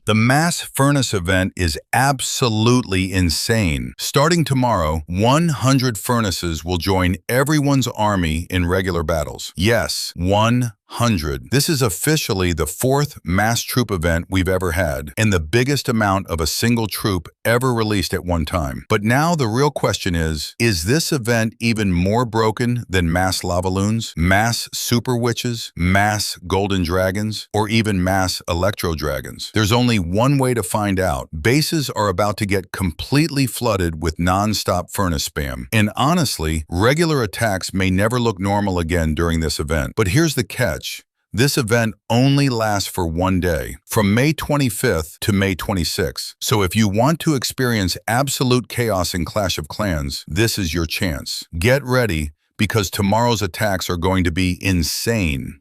The mass furnace event is absolutely insane. Starting tomorrow, 100 furnaces will join everyone's army in regular battles. Yes, 100. This is officially the 4th mass troop event we've ever had, and the biggest amount of a single troop ever released at one time. But now the real question is this event even more broken than mass Lavaloons, mass super witches, mass golden dragons, or even mass Electro dragons? There's only one way to find out. Bases are about to get completely flooded with non-stop furnace spam. And honestly, regular attacks may never look normal again during this event. But here's the catch. This event only lasts for one day, from May 25th to May 26th. So if you want to experience absolute chaos in Clash of Clans, this is your chance. Get ready, because tomorrow's attacks are going to be insane.